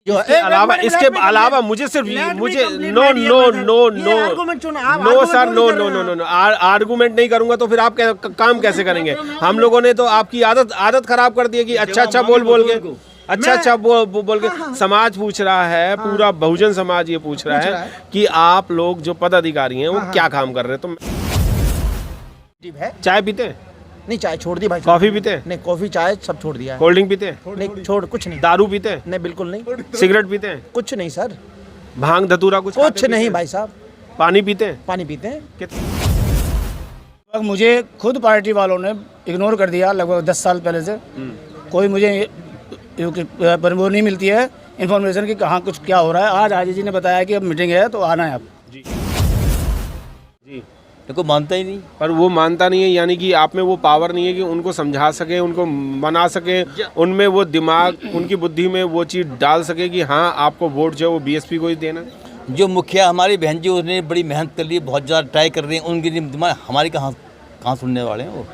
इसके अलावा मुझे सिर्फ मुझे no no no no no sir no no no no no argument नहीं करूंगा तो फिर आप काम कैसे करेंगे। हम लोगों ने तो आपकी आदत खराब कर दी है कि अच्छा बोल के अच्छा बोल के समाज पूछ रहा है, पूरा बहुजन समाज ये पूछ रहा है कि आप लोग जो पदाधिकारी हैं वो क्या काम कर रहे हैं। तो चाय पीते हैं? नहीं, चाय छोड़ दी भाई। कॉफी पीते हैं? नहीं, कॉफी चाय सब छोड़ दिया है। कोल्ड ड्रिंक पीते हैं? नहीं, छोड़ कुछ नहीं। दारू पीते हैं? नहीं, बिल्कुल नहीं। सिगरेट पीते हैं? कुछ नहीं सर। भांग धतूरा कुछ नहीं भाई साहब। पानी पीते हैं? पानी पीते हैं। मुझे खुद पार्टी वालों ने इग्नोर कर दिया लगभग 10 साल पहले से। कोई मुझे वो नहीं मिलती है इन्फॉर्मेशन कि कहाँ कुछ क्या हो रहा है। आज आजी जी ने बताया कि अब मीटिंग है तो आना है आप। जी जी देखो मानता ही नहीं। पर वो मानता नहीं है, यानी कि आप में वो पावर नहीं है कि उनको समझा सके, उनको मना सके, उनमें वो दिमाग, उनकी बुद्धि में वो चीज़ डाल सके कि हाँ आपको वोट जो है वो बीएसपी को ही देना। जो मुखिया हमारी बहन जी उसने बड़ी मेहनत कर ली, बहुत ज़्यादा ट्राई कर रही हैं, उनकी दिमाग हमारी कहाँ सुनने वाले हैं। वो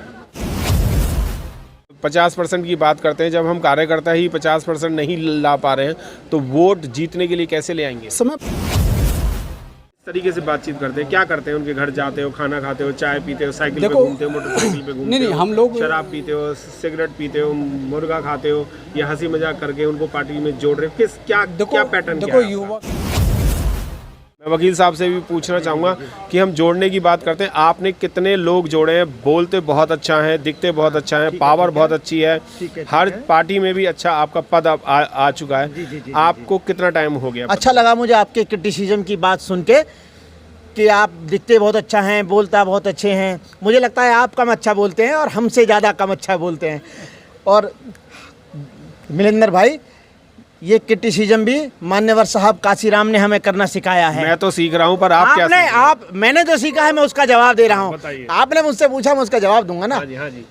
50% की बात करते हैं, जब हम कार्यकर्ता ही 50% नहीं ला पा रहे हैं तो वोट जीतने के लिए कैसे ले आएंगे। समय इस तरीके से बातचीत करते हैं, क्या करते हैं? उनके घर जाते हो, खाना खाते हो, चाय पीते हो, साइकिल पे घूमते हो, मोटरसाइकिल पे घूमते हो, हम लोग शराब पीते हो, सिगरेट पीते हो, मुर्गा खाते हो, या हंसी मजाक करके उनको पार्टी में जोड़ रहे हो, क्या पैटर्न क्या है? मैं वकील साहब से भी पूछना चाहूँगा कि हम जोड़ने की बात करते हैं, आपने कितने लोग जोड़े हैं? बोलते बहुत अच्छा है, दिखते बहुत अच्छा है, पावर बहुत अच्छी है, हर पार्टी में भी अच्छा आपका पद आ चुका है। आपको कितना टाइम हो गया? अच्छा लगा मुझे आपके क्रिटिसिज्म की बात सुन के कि आप दिखते बहुत अच्छा हैं, बोलता बहुत अच्छे हैं। मुझे लगता है आप कम अच्छा बोलते हैं और हमसे ज़्यादा कम अच्छा बोलते हैं। और मिलिंदर भाई, ये क्रिटिसिज्म भी मान्यवर साहब काशीराम ने हमें करना सिखाया है। मैं तो सीख रहा हूँ, पर आप क्या सीख रहे हैं? मैंने जो सीखा है मैं उसका जवाब दे रहा हूँ। आपने मुझसे पूछा, मैं उसका जवाब दूंगा ना। हाँ जी, हाँ जी।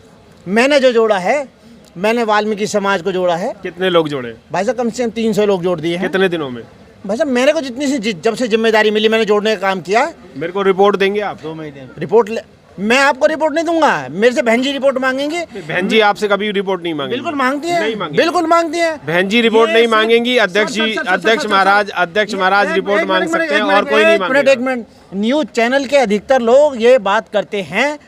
मैंने जो जोड़ा है, मैंने वाल्मीकि समाज को जोड़ा है। कितने लोग जोड़े भाई साहब? कम से कम 300 लोग जोड़ दिए हैं। कितने दिनों में? भाई साहब मेरे को जब से जिम्मेदारी मिली मैंने जोड़ने का काम किया। मेरे को रिपोर्ट देंगे आप? 2 महीने रिपोर्ट मैं आपको रिपोर्ट नहीं दूंगा, मेरे से बहन जी रिपोर्ट मांगेंगे। बहन जी आपसे कभी रिपोर्ट नहीं मांगेंगी? बिल्कुल मांगती है, नहीं मांगेंगी। बिल्कुल मांगती है। बहन जी रिपोर्ट नहीं मांगेंगी, अध्यक्ष महाराज रिपोर्ट मांग सकते हैं और कोई नहीं मांगेगा। एक मिनट, न्यूज चैनल के अधिकतर लोग ये बात करते हैं,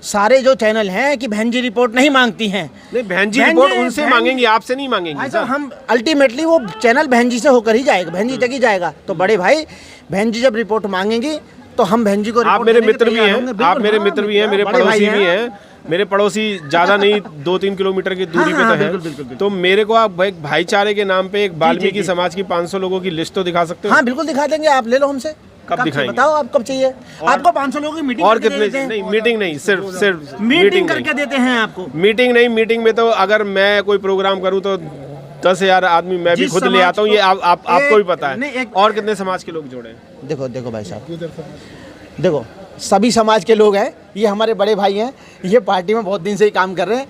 सारे जो चैनल हैं, कि बहन जी रिपोर्ट नहीं मांगती हैं। नहीं, बहन जी रिपोर्ट उनसे मांगेंगी, आपसे नहीं मांगेंगी। हम अल्टीमेटली वो चैनल बहन जी से होकर ही जाएगा, बहन जी तक ही जाएगा। तो बड़े भाई, बहन जी जब रिपोर्ट मांगेंगी तो हम बहन जी को, आप मेरे मित्र भी हैं, आप मेरे मित्र भी हैं, मेरे पड़ोसी भी हैं। मेरे पड़ोसी ज्यादा नहीं 2-3 किलोमीटर की दूरी पे तो है। तो मेरे को आप भाईचारे के नाम पे एक वाल्मीकि समाज की 500 लोगों की लिस्ट तो दिखा सकते हो? हाँ बिल्कुल दिखा देंगे, आप ले लो हमसे। कब दिखाएंगे? बताओ आप कब चाहिए आपको? 500 लोगों की मीटिंग और कितने? नहीं, मीटिंग नहीं, सिर्फ मीटिंग करके देते हैं आपको। मीटिंग नहीं, मीटिंग में तो अगर मैं कोई प्रोग्राम करूँ तो 10,000 आदमी मैं भी खुद ले आता हूँ, ये आपको भी पता है। और कितने समाज के लोग जोड़े हैं? देखो भाई साहब, देखो सभी समाज के लोग हैं, ये हमारे बड़े भाई हैं, ये पार्टी में बहुत दिन से ही काम कर रहे हैं।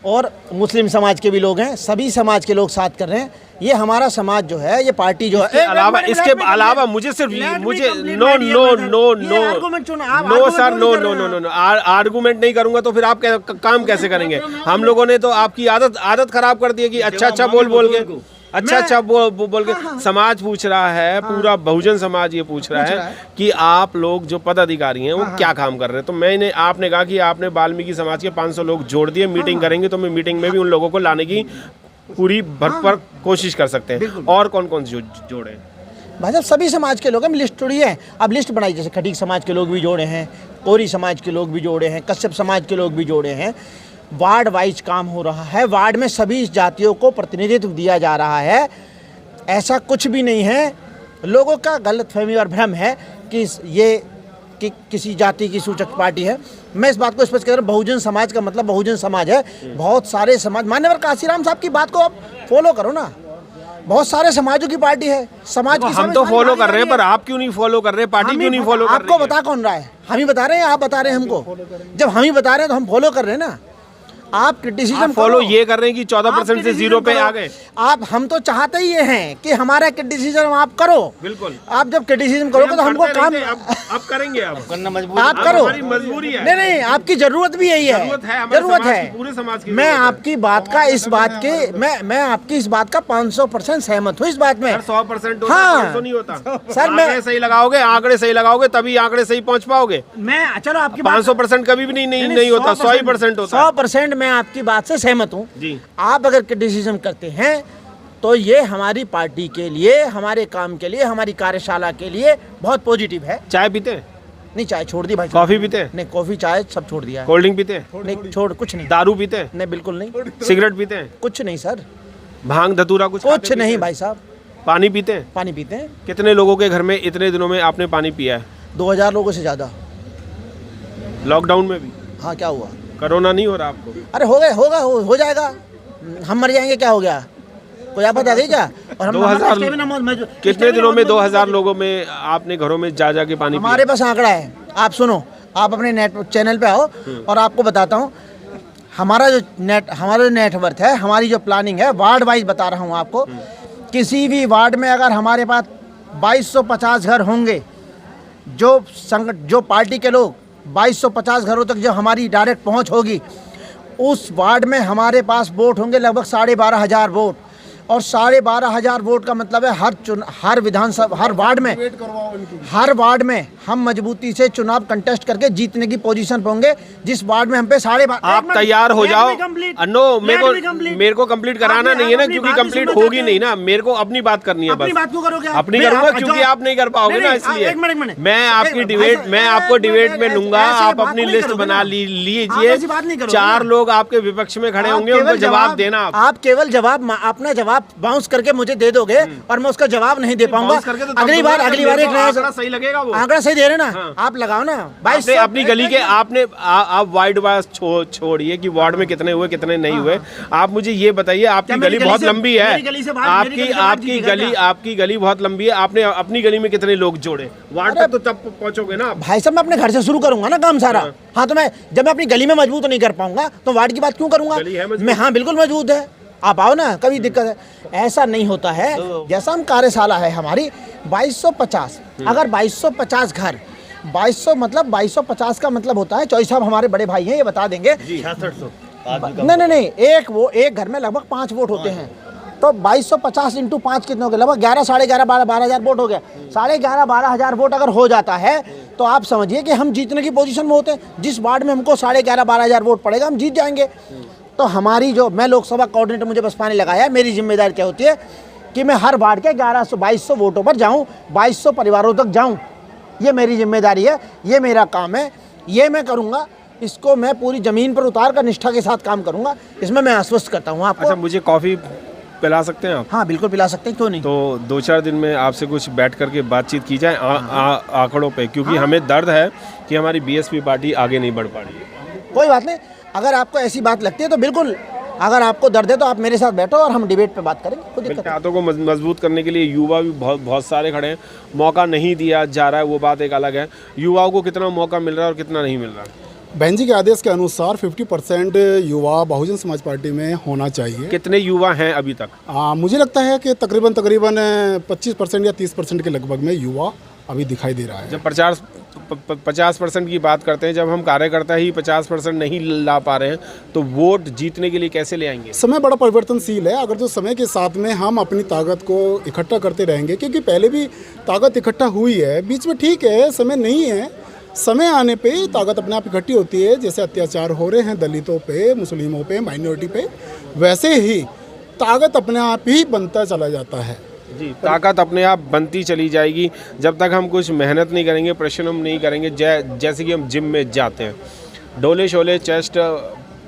और मुस्लिम समाज के भी लोग हैं, सभी समाज के लोग साथ कर रहे हैं। ये हमारा समाज जो है, ये पार्टी जो है, इसके अलावा मुझे सिर्फ मुझे no no no no sir no no no no no argument नहीं करूंगा तो फिर आप काम कैसे करेंगे। हम लोगों ने तो आपकी आदत खराब कर दी है कि अच्छा बोल के अच्छा बोल के समाज पूछ रहा है, पूरा बहुजन समाज ये पूछ रहा है कि आप लोग जो पदाधिकारी हैं वो क्या काम कर रहे हैं। तो आपने कहा कि आपने वाल्मीकि समाज के 500 लोग जोड़ दिए, मीटिंग करेंगे तो मैं मीटिंग में भी उन लोगों को लाने की पूरी भरपूर कोशिश कर सकते हैं। और कौन कौन से जोड़े हैं? भाई साहब सभी समाज के लोग हैं, लिस्ट थोड़ी है। अब लिस्ट बनाई, जैसे खटीक समाज के लोग भी जोड़े हैं, कोरी समाज के लोग भी जोड़े हैं, कश्यप समाज के लोग भी जोड़े हैं। वार्ड वाइज काम हो रहा है, वार्ड में सभी जातियों को प्रतिनिधित्व दिया जा रहा है। ऐसा कुछ भी नहीं है। लोगों का गलतफहमी और भ्रम है कि किसी जाति की सूचक पार्टी है। मैं इस बात को स्पष्ट कर रहा हूँ, बहुजन समाज का मतलब बहुजन समाज है। बहुत सारे समाज, मान्यवर काशीराम साहब की बात को आप फॉलो करो ना, बहुत सारे समाजों की पार्टी है। समाज की हम तो फॉलो कर रहे हैं, पर आप क्यों नहीं फॉलो कर रहे? पार्टी क्यों नहीं फॉलो कर रही? आपको बता कौन रहा है? हम ही बता रहे हैं, आप बता रहे हैं हमको? जब हम ही बता रहे हैं तो हम फॉलो कर रहे हैं ना। आप क्रिटिसिज्म फॉलो ये कर रहे हैं कि 14% से 0 पे आ गए। आप हम तो चाहते ही ये हैं कि हमारा क्रिटिसिज्म आप करो। बिल्कुल। आप जब क्रिटिसिज्म करोगे तो हमको काम अब करेंगे, अब करना मजबूर आप करो। हमारी मजबूरी है। नहीं, आपकी जरूरत भी यही है। जरूरत है, पूरे समाज की। मैं आपकी बात का इस बात के मैं आपकी इस बात का 500% सहमत हूँ इस बात में। 100% होता, हाँ। 500 नहीं होता सर, मैं आंकड़े सही लगाओगे, आंकड़े सही लगाओगे तभी आंकड़े सही पहुंच पाओगे। मैं चलो आपकी 500% कभी भी नहीं होता, 100% होता है। 100% मैं आपकी बात से सहमत हूँ जी। आप अगर क्रिटिसिज्म करते हैं तो ये हमारी पार्टी के लिए, हमारे काम के लिए, हमारी कार्यशाला के लिए बहुत पॉजिटिव है। चाय पीते हैं? नहीं, चाय छोड़ दी भाई। कॉफी पीते हैं? नहीं, कॉफी चाय सब छोड़ दिया है। कोल्ड ड्रिंक पीते हैं? नहीं, छोड़ कुछ नहीं। दारू पीते हैं? नहीं, बिल्कुल नहीं। सिगरेट पीते हैं? कुछ नहीं सर, भांग धतूरा कुछ कुछ नहीं भाई साहब। पानी पीते हैं? पानी पीते हैं। कितने लोगों के घर में इतने दिनों में आपने पानी पिया है? 2000 लोगों से ज्यादा। लॉकडाउन में भी? हाँ, क्या हुआ? कोरोना नहीं हो रहा आपको? अरे हो गए, होगा, हो जाएगा। हम मर जाएंगे, क्या हो गया? कोई आफत आ गई क्या? और हम 2000 कितने दिनों में 2000 लोगों में आपने घरों में जा के पानी हमारे पास आंकड़ा है, आप सुनो, आप अपने नेट चैनल पे आओ और आपको बताता हूँ हमारा जो नेटवर्थ है, हमारी जो प्लानिंग है, वार्ड वाइज बता रहा हूँ आपको। किसी भी वार्ड में अगर हमारे पास 2250 घर होंगे, जो पार्टी के लोग 2250 घरों तक जो हमारी डायरेक्ट पहुंच होगी, उस वार्ड में हमारे पास वोट होंगे लगभग 12,500 वोट। और 12,500 वोट का मतलब है हर विधानसभा, हर वार्ड में हम मजबूती से चुनाव कंटेस्ट करके जीतने की पोजीशन पे होंगे। जिस वार्ड में हम पे 12,500। आप तैयार हो जाओ। नो, मेरे को कंप्लीट कराना नहीं है ना, क्योंकि कंप्लीट होगी नहीं ना। मेरे को अपनी बात करनी है बस। अपनी बात क्यों करोगे? अपनी करूंगा क्योंकि आप नहीं कर पाओगे ना, इसलिए मैं आपको डिबेट में लूंगा। आप अपनी लिस्ट बना लीजिए। 4 लोग आपके विपक्ष में खड़े होंगे, उनको जवाब देना। आप केवल अपना जवाब बाउंस करके मुझे दे दोगे और मैं उसका जवाब नहीं दे पाऊंगा। अगली बार एक नया आंकड़ा सही लगेगा, वो आंकड़ा सही दे रहे ना। आप लगाओ ना भाई। अपनी गली के आप वार्ड वाइज छोड़िए कि वार्ड में कितने हुए कितने नहीं हुए। आप मुझे ये बताइए, आपकी गली बहुत लंबी है, आपकी गली बहुत लंबी है। आपने अपनी गली में कितने लोग जोड़े? वार्ड तक तो तब पहुंचोगे ना भाई साहब। मैं अपने घर से शुरू करूंगा ना काम सारा। हाँ, तो मैं जब मैं अपनी गली में मजबूत नहीं कर पाऊंगा तो वार्ड की बात क्यों करूंगा? मैं, हाँ बिल्कुल मजबूत है, आप आओ ना, कभी दिक्कत है। ऐसा नहीं होता है। जैसा हम कार्यशाला है हमारी 2250, अगर 2250 घर, 2200 मतलब 2250 का मतलब होता है, चौधरी साहब हमारे बड़े भाई हैं, ये बता देंगे। 6600। नहीं, एक घर में लगभग 5 वोट होते हैं, तो 2250 इंटू 5 कितने हो गए? लगभग 11, 11.5, 12,000 वोट हो गया। 11.5, 12,000 वोट अगर हो जाता है तो आप समझिए कि हम जीतने की पोजीशन में होते हैं। जिस वार्ड में हमको 11.5, 12,000 वोट पड़ेगा, हम जीत जाएंगे। तो हमारी मैं लोकसभा कोऑर्डिनेटर, मुझे बसपा ने लगाया है, मेरी जिम्मेदारी क्या होती है कि मैं हर वार्ड के 2200 वोटों पर जाऊं, 2200 परिवारों तक जाऊं। ये मेरी जिम्मेदारी है, ये मेरा काम है, ये मैं करूंगा। इसको मैं पूरी ज़मीन पर उतार कर निष्ठा के साथ काम करूंगा। इसमें मैं आश्वस्त करता हूँ आपको। अच्छा, मुझे कॉफ़ी पिला सकते हैं आप? हाँ बिल्कुल पिला सकते हैं, क्यों नहीं। तो 2-4 दिन में आपसे कुछ बैठ करके बातचीत की जाए आंकड़ों पे, क्योंकि हमें दर्द है कि हमारी बीएसपी पार्टी आगे नहीं बढ़ पा रही है। कोई बात नहीं, अगर आपको ऐसी बात लगती है तो बिल्कुल, अगर आपको दर्द है तो आप मेरे साथ बैठो और हम डिबेट पे बात करेंगे। कोई दिक्कत नहीं। हाथों को मजबूत करने के लिए युवा भी बहुत सारे खड़े हैं। मौका नहीं दिया जा रहा है, वो बात एक अलग है। युवाओं को कितना मौका मिल रहा है और कितना नहीं मिल रहा है? बहन जी के आदेश के अनुसार 50% युवा बहुजन समाज पार्टी में होना चाहिए। कितने युवा हैं अभी तक? मुझे लगता है कि तकरीबन 25% या 30% के लगभग में युवा अभी दिखाई दे रहा है। जब 50% की बात करते हैं, जब हम कार्यकर्ता ही 50% नहीं ला पा रहे हैं, तो वोट जीतने के लिए कैसे ले आएंगे? समय बड़ा परिवर्तनशील है। अगर तो समय के साथ में हम अपनी ताकत को इकट्ठा करते रहेंगे, क्योंकि पहले भी ताकत इकट्ठा हुई है, बीच में ठीक है, समय नहीं है, समय आने पे ताकत अपने आप इकट्ठी होती है। जैसे अत्याचार हो रहे हैं दलितों पे, मुस्लिमों पे, माइनॉरिटी पे, वैसे ही ताकत अपने आप ही बनता चला जाता है। जी, ताकत अपने आप बनती चली जाएगी जब तक हम कुछ मेहनत नहीं करेंगे, परिश्रम नहीं करेंगे। जैसे कि हम जिम में जाते हैं, डोले शोले, चेस्ट,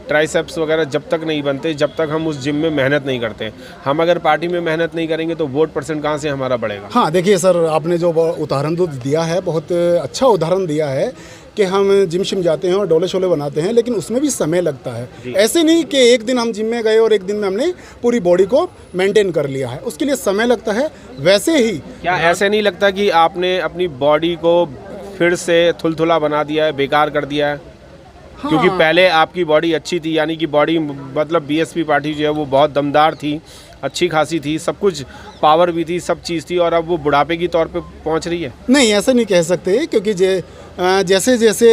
ट्राइसेप्स वगैरह जब तक नहीं बनते, जब तक हम उस जिम में मेहनत नहीं करते। हम अगर पार्टी में मेहनत नहीं करेंगे तो वोट परसेंट कहाँ से हमारा बढ़ेगा? हाँ देखिए सर, आपने जो उदाहरण तो दिया है, बहुत अच्छा उदाहरण दिया है कि हम जिम शिम जाते हैं और डोले शोले बनाते हैं, लेकिन उसमें भी समय लगता है। ऐसे नहीं कि एक दिन हम जिम में गए और एक दिन में हमने पूरी बॉडी को मेंटेन कर लिया है, उसके लिए समय लगता है। वैसे ही क्या ऐसे नहीं लगता कि आपने अपनी बॉडी को फिर से थुलथुला बना दिया है, बेकार कर दिया है? क्योंकि पहले आपकी बॉडी अच्छी थी, यानी कि बॉडी मतलब बीएसपी पार्टी जो है वो बहुत दमदार थी, अच्छी खासी थी, सब कुछ पावर भी थी, सब चीज़ थी, और अब वो बुढ़ापे की तौर पे पहुंच रही है। नहीं, ऐसा नहीं कह सकते, क्योंकि जैसे जैसे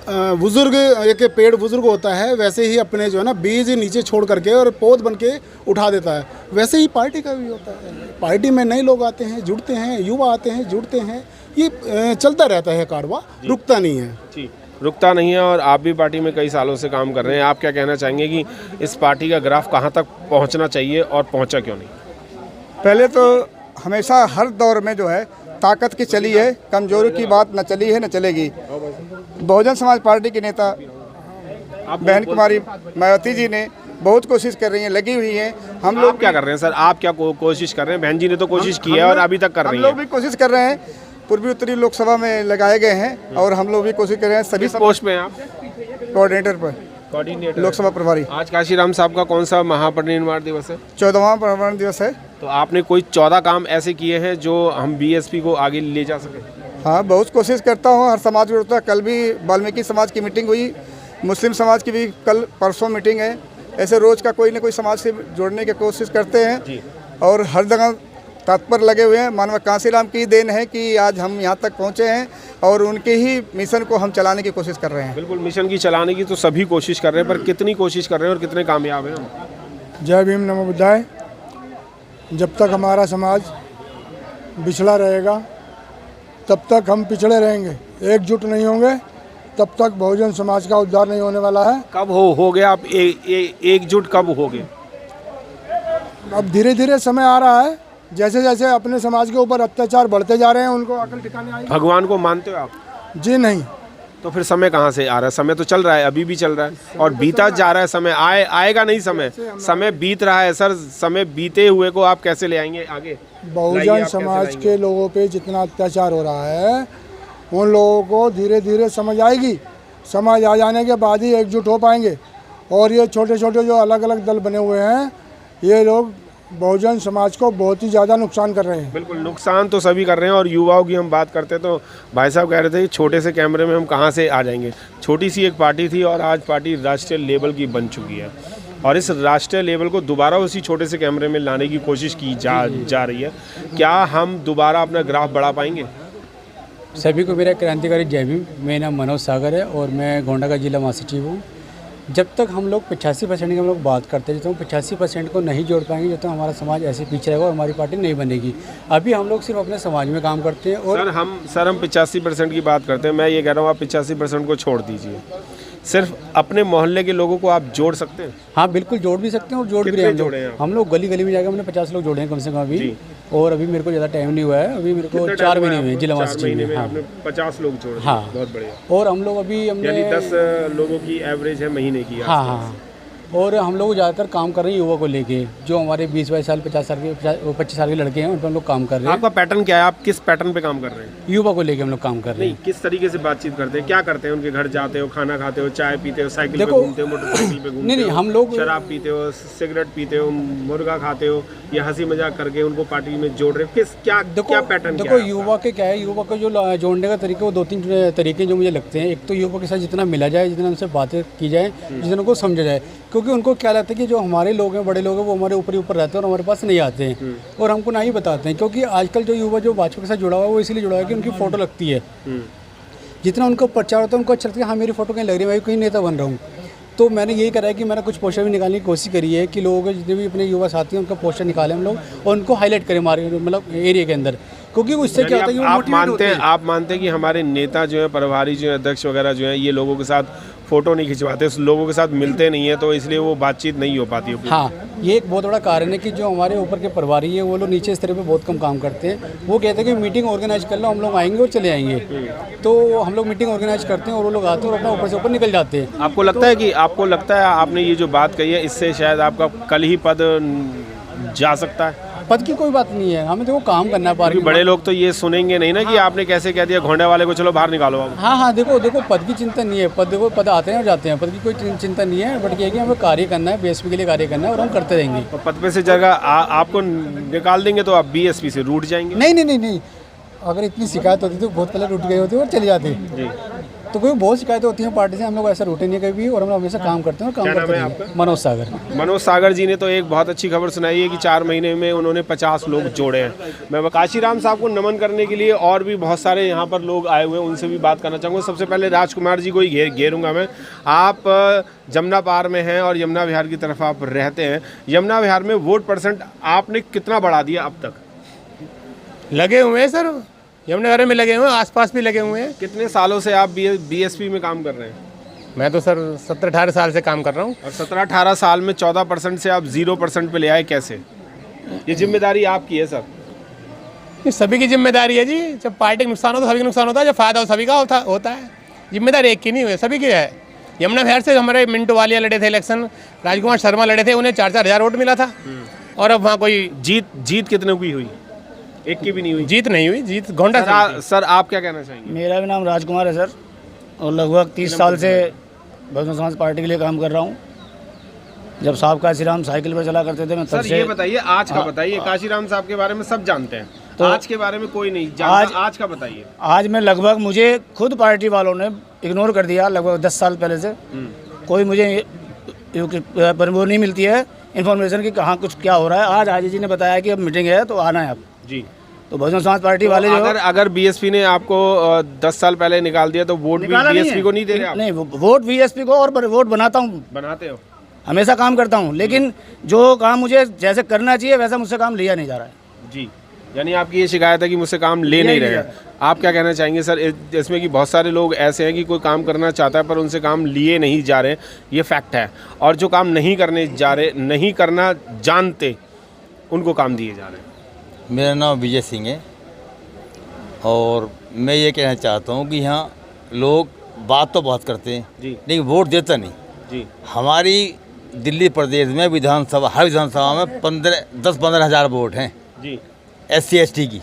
बुजुर्ग, एक पेड़ बुजुर्ग होता है, वैसे ही अपने जो है ना बीज नीचे छोड़ करके और पौध बन के उठा देता है, वैसे ही पार्टी का भी होता है। पार्टी में नए लोग आते हैं, जुड़ते हैं, युवा आते हैं, जुड़ते हैं, ये चलता रहता है कारवां, रुकता नहीं है। जी, रुकता नहीं है। और आप भी पार्टी में कई सालों से काम कर रहे हैं, आप क्या कहना चाहेंगे कि इस पार्टी का ग्राफ कहाँ तक पहुँचना चाहिए और पहुँचा क्यों नहीं? पहले तो हमेशा हर दौर में जो है ताकत की चली है, कमजोरी की बात न चली है न चलेगी। बहुजन समाज पार्टी के नेता बहन कुमारी मायावती जी ने बहुत कोशिश कर रही हैं, लगी हुई हैं। हम लोग क्या कर रहे हैं सर? आप क्या कोशिश कर रहे हैं? बहन जी ने तो कोशिश की है और अभी तक कर रही हम हैं। लोग भी कोशिश कर रहे हैं, पूर्वी उत्तरी लोकसभा में लगाए गए हैं और हम लोग भी कोशिश कर रहे हैं। सभी पोस्ट में आप कोऑर्डिनेटर पर, कोऑर्डिनेटर लोकसभा प्रभारी। आज काशीराम साहब का कौन सा महापरिनिर्वाण दिवस है? 14वां परिनिर्वाण दिवस है। तो आपने कोई 14 काम ऐसे किए हैं जो हम बीएसपी को आगे ले जा सके? हाँ, बहुत कोशिश करता हूँ, हर समाज जुड़ता है। कल भी वाल्मीकि समाज की मीटिंग हुई, मुस्लिम समाज की भी कल परसों मीटिंग है। ऐसे रोज़ का कोई ना कोई समाज से जोड़ने की कोशिश करते हैं और हर जगह तत्पर लगे हुए हैं। मानव कांसीराम की देन है कि आज हम यहाँ तक पहुँचे हैं और उनके ही मिशन को हम चलाने की कोशिश कर रहे हैं। बिल्कुल, मिशन की चलाने की तो सभी कोशिश कर रहे हैं, पर कितनी कोशिश कर रहे हैं और कितने कामयाब हैं हम? जय भीम, नमो बुद्धाय। जब तक हमारा समाज बिछड़ा रहेगा तब तक हम पिछड़े रहेंगे, एकजुट नहीं होंगे तब तक बहुजन समाज का उद्धार नहीं होने वाला है। कब हो गए आप एकजुट कब हो गए? अब धीरे धीरे समय आ रहा है, जैसे जैसे अपने समाज के ऊपर अत्याचार बढ़ते जा रहे हैं उनको अकल ठिकाने आएगी। भगवान को मानते हो आप? जी नहीं। तो फिर समय कहाँ से आ रहा है? समय तो चल रहा है, अभी भी चल रहा है और बीता जा रहा है समय। आएगा नहीं समय बीत रहा है सर। समय बीते हुए को आप कैसे ले आएंगे आगे? बहुजन समाज के लोगों पे जितना अत्याचार हो रहा है उन लोगों को धीरे धीरे समझ आएगी। समझ आ जाने के बाद ही एकजुट हो पाएंगे। और ये छोटे छोटे जो अलग अलग दल बने हुए हैं, ये लोग बहुजन समाज को बहुत ही ज़्यादा नुकसान कर रहे हैं। बिल्कुल, नुकसान तो सभी कर रहे हैं। और युवाओं की हम बात करते हैं तो भाई साहब कह रहे थे कि छोटे से कैमरे में हम कहाँ से आ जाएंगे। छोटी सी एक पार्टी थी और आज पार्टी राष्ट्रीय लेवल की बन चुकी है और इस राष्ट्रीय लेवल को दोबारा उसी छोटे से कैमरे में लाने की कोशिश की जा रही है। क्या हम दोबारा अपना ग्राफ बढ़ा पाएंगे? सभी को मेरा क्रांतिकारी जय भीम। मेरा नाम मनोज सागर है और मैं गोंडा का जिला महासचिव हूँ। जब तक हम लोग 85% की हम लोग बात करते हैं, जब तक हम 85% को नहीं जोड़ पाएंगे, जब तक हमारा समाज ऐसे पीछे रहेगा और हमारी पार्टी नहीं बनेगी। अभी हम लोग सिर्फ अपने समाज में काम करते हैं। और सर हम 85% की बात करते हैं। मैं ये कह रहा हूँ आप 85% को छोड़ दीजिए, सिर्फ अपने मोहल्ले के लोगों को आप जोड़ सकते हैं? हाँ, बिल्कुल जोड़ भी सकते हैं और जोड़ भी रहे हैं हम लोग। गली गली में जाकर हमने 50 लोग जोड़े हैं कम से कम अभी। और अभी मेरे को ज़्यादा टाइम नहीं हुआ है, अभी मेरे को 4 महीने हुए जिला महासचिव में। हाँ, 50 लोग जोड़े। हाँ, बहुत बढ़िया। और हम लोग अभी हमने 10 लोगों की एवरेज है महीने की। हाँ हाँ। और हम लोग ज़्यादातर काम कर रहे हैं युवा को लेके, जो हमारे 20-22 साल 50 साल के 25 साल के लड़के हैं उन पर हम लोग काम कर रहे हैं। आपका पैटर्न क्या है? आप किस पैटर्न पे काम कर रहे हैं? युवा को लेके हम लोग काम कर रहे हैं। नहीं, किस तरीके से बातचीत करते हैं? क्या करते हैं? उनके घर जाते हो, खाना खाते हो, चाय पीते हो, साइकिल पे घूमते हो, मोटरसाइकिल पे घूमते हो? नहीं, हम लोग शराब पीते हो, सिगरेट पीते हो, मुर्गा खाते हो, या हंसी मजाक करके उनको पार्टी में जोड़ रहे हो? क्या पैटर्न? देखो युवा के क्या है, युवा को जो जोड़ने का तरीका वो 2-3 तरीके जो मुझे लगते हैं। एक तो युवा के साथ जितना मिला जाए, जितना उनसे बातें की जाए, जितना उनको समझा जाए, क्योंकि उनको क्या लगता है कि जो हमारे लोग हैं, बड़े लोग हैं, वो हमारे ऊपर ही ऊपर रहते हैं और हमारे पास नहीं आते हैं और हमको ना ही बताते हैं। क्योंकि आजकल जो युवा जो भाजपा के साथ जुड़ा हुआ है वो इसलिए जुड़ा हुआ है कि उनकी फ़ोटो लगती है। जितना उनको प्रचार होता है उनको अच्छा लगता है कि हाँ मेरी फ़ोटो कहीं लग रही है, मैं कहीं नेता बन रहा हूँ। तो मैंने यही करा है कि मैंने कुछ पोस्टर भी निकालने की कोशिश करी है कि लोगों के जितने भी अपने युवा साथी हैं उनका पोस्टर निकालें हम लोग और उनको हाईलाइट करें हमारे मतलब एरिया के अंदर। क्योंकि उससे क्या होता है कि आप मानते हैं कि हमारे नेता जो है, प्रभारी जो है, अध्यक्ष वगैरह जो है, ये लोगों के साथ फ़ोटो नहीं खिंचवाते, लोगों के साथ मिलते नहीं है, तो इसलिए वो बातचीत नहीं हो पाती है। हाँ, ये एक बहुत बड़ा कारण है कि जो हमारे ऊपर के प्रभारी है वो लोग नीचे स्तर पे बहुत कम काम करते हैं। वो कहते हैं कि मीटिंग ऑर्गेनाइज कर लो, हम लोग आएंगे और चले आएंगे। तो हम लोग मीटिंग ऑर्गेनाइज करते हैं और वो लोग आते हैं और अपना ऊपर से ऊपर निकल जाते हैं। आपको लगता है आपने ये जो बात कही है इससे शायद आपका कल ही पद जा सकता है? पद की कोई बात नहीं है, हमें देखो काम करना है। पार्टी बड़े लोग तो ये सुनेंगे नहीं ना कि आपने कैसे कह दिया घोंडे वाले को चलो बाहर निकालो आप। हाँ, देखो पद की चिंता नहीं है। पद आते हैं और जाते हैं, पद की कोई चिंता नहीं है। बट ये है कि हमें कार्य करना है, बीएसपी के लिए कार्य करना है और हम करते रहेंगे। और पद पे से जगह आपको निकाल देंगे तो आप बीएसपी से रूठ जाएंगे? नहीं, अगर इतनी शिकायत होती तो बहुत पहले रूठ गए होते और चले जाते। तो तो कोई बहुत शिकायतें होती हैं पार्टी से, हम लोग ऐसा रूटीन नहीं कभी भी, और हम लोग हमेशा काम करते हैं और काम क्या नाम करते है रहेंगे। आपका? मनोज सागर। मनोज सागर जी ने तो एक बहुत अच्छी खबर सुनाई है कि 4 महीने में उन्होंने 50 लोग जोड़े हैं। मैं काशीराम साहब को नमन करने के लिए और भी बहुत सारे यहाँ पर लोग आए हुए हैं, उनसे भी बात करना चाहूँगा। सबसे पहले राजकुमार जी को ही घेरूंगा मैं। आप जमुना पार में हैं और यमुना विहार की तरफ आप रहते हैं। यमुना विहार में वोट परसेंट आपने कितना बढ़ा दिया अब तक? लगे हुए हैं सर, यमुना विहार में लगे हुए हैं, आसपास भी लगे हुए हैं। कितने सालों से आप बीएसपी में काम कर रहे हैं? मैं तो सर 17-18 साल से काम कर रहा हूँ। और 17-18 साल में 14% से आप 0% पे ले आए, कैसे? ये जिम्मेदारी आपकी है सर। ये सभी की जिम्मेदारी है जी। जब पार्टी का नुकसान हो तो सभी का नुकसान होता है, जब फायदा हो सभी का होता है। जिम्मेदारी एक की नहीं हुई, सभी की है। यमुना विहार से हमारे मिंटू वालिया लड़े थे इलेक्शन, राजकुमार शर्मा लड़े थे, उन्हें 4-4 हज़ार वोट मिला था। और अब वहाँ कोई जीत कितने की हुई? एक की भी नहीं हुई। जीत नहीं हुई, जीत घोंडा। सर आप क्या कहना चाहेंगे? मेरा भी नाम राजकुमार है सर, और लगभग 30 साल से बहुजन समाज पार्टी के लिए काम कर रहा हूँ। जब साहब काशीराम साइकिल पर चला करते थे, मैं तब सर से। ये बताइए, आज का बताइए। काशीराम साहब के बारे में सब जानते हैं, तो आज के बारे में कोई नहीं जानता। आज का बताइए। आज मैं लगभग, मुझे खुद पार्टी वालों ने इग्नोर कर दिया लगभग 10 साल पहले से। कोई मुझे वो नहीं मिलती है इन्फॉर्मेशन कि कहाँ कुछ क्या हो रहा है। आज हाजी जी ने बताया कि अब मीटिंग है तो आना है आप जी। तो बहुजन समाज पार्टी वाले जो अगर बीएसपी ने आपको 10 साल पहले निकाल दिया तो वोट भी बीएसपी को नहीं दे रहे आप? नहीं, वोट बीएसपी को, और वोट बनाता हूँ, बनाते हो, हमेशा काम करता हूँ, लेकिन जो काम मुझे जैसे करना चाहिए वैसा मुझसे काम लिया नहीं जा रहा है जी। यानी आपकी ये शिकायत है कि मुझसे काम ले नहीं रहे हैं। आप क्या कहना चाहेंगे सर इसमें कि बहुत सारे लोग ऐसे हैं कि कोई काम करना चाहता है पर उनसे काम लिए नहीं जा रहे, ये फैक्ट है, और जो काम नहीं करने जा रहे, नहीं करना जानते, उनको काम दिए जा रहे हैं? मेरा नाम विजय सिंह है और मैं ये कहना चाहता हूँ कि यहाँ लोग बात तो बहुत करते हैं जी, लेकिन वोट देता नहीं जी। हमारी दिल्ली प्रदेश में विधानसभा, हर विधानसभा में 10-15 हज़ार वोट हैं जी, SC ST की,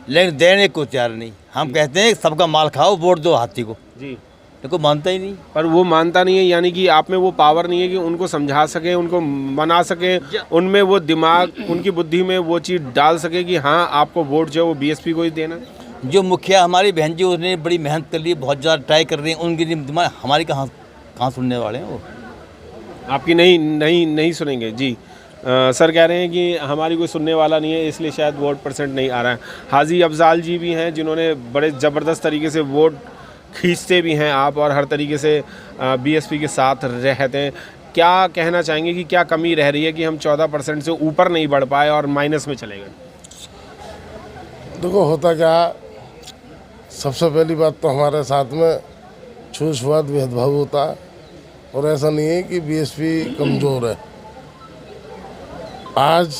लेकिन देने को तैयार नहीं। हम कहते हैं सबका माल खाओ, वोट दो हाथी को जी, देखो मानता ही नहीं। पर वो मानता नहीं है, यानी कि आप में वो पावर नहीं है कि उनको समझा सके, उनको मना सके, उनमें वो दिमाग, उनकी बुद्धि में वो चीज़ डाल सके कि हाँ आपको वोट जो है वो बीएसपी को ही देना। जो मुखिया हमारी बहन जी, उसने बड़ी मेहनत कर ली, बहुत ज़्यादा ट्राई कर रही हैं, उनकी दिमाग हमारी कहाँ सुनने वाले हैं वो। आपकी नहीं सुनेंगे जी। सर कह रहे हैं कि हमारी कोई सुनने वाला नहीं है, इसलिए शायद वोट परसेंट नहीं आ रहा है। हाजी अफजाल जी भी हैं जिन्होंने बड़े ज़बरदस्त तरीके से वोट खींचते भी हैं आप, और हर तरीके से बीएसपी के साथ रहते हैं। क्या कहना चाहेंगे कि क्या कमी रह रही है कि हम 14% से ऊपर नहीं बढ़ पाए और माइनस में चले गए? देखो होता क्या, सबसे पहली बात तो हमारे साथ में छूछवाद भेदभाव होता है, और ऐसा नहीं है कि बीएसपी कमज़ोर है। आज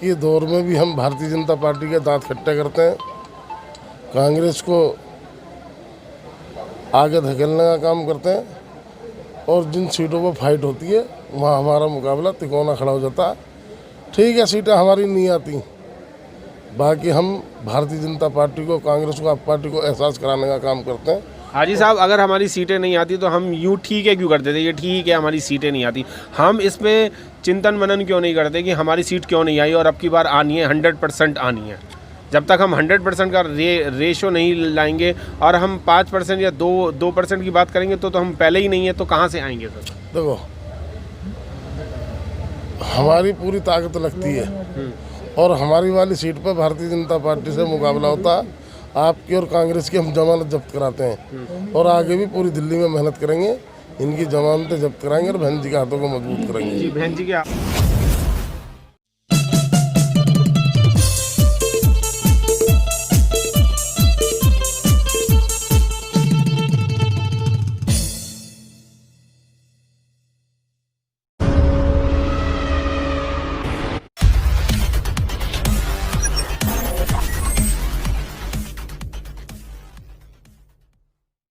के दौर में भी हम भारतीय जनता पार्टी के दांत खट्टे करते हैं, कांग्रेस को आगे धकेलने का काम करते हैं, और जिन सीटों पर फाइट होती है वहाँ हमारा मुकाबला तिकोना खड़ा हो जाता है। ठीक है, सीटें हमारी नहीं आती, बाकी हम भारतीय जनता पार्टी को, कांग्रेस को, आप पार्टी को एहसास कराने का काम करते हैं। हाजी साहब, अगर हमारी सीटें नहीं आती तो हम यूँ ठीक है क्यों करते थे? ये ठीक है हमारी सीटें नहीं आती, हम इस पर चिंतन मनन क्यों नहीं करते कि हमारी सीट क्यों नहीं आई और अब की बार आनी है, 100% आनी है? जब तक हम 100% का रेशो नहीं लाएंगे और हम 5% या 2% की बात करेंगे तो हम पहले ही नहीं है, तो कहाँ से आएंगे सर? देखो, हमारी पूरी ताकत लगती है और हमारी वाली सीट पर भारतीय जनता पार्टी से मुकाबला होता है। आपकी और कांग्रेस की हम जमानत जब्त कराते हैं, और आगे भी पूरी दिल्ली में मेहनत करेंगे, इनकी जमानतें जब्त कराएंगे और बहन जी के हाथों को मजबूत करेंगे। जी, बहन जी के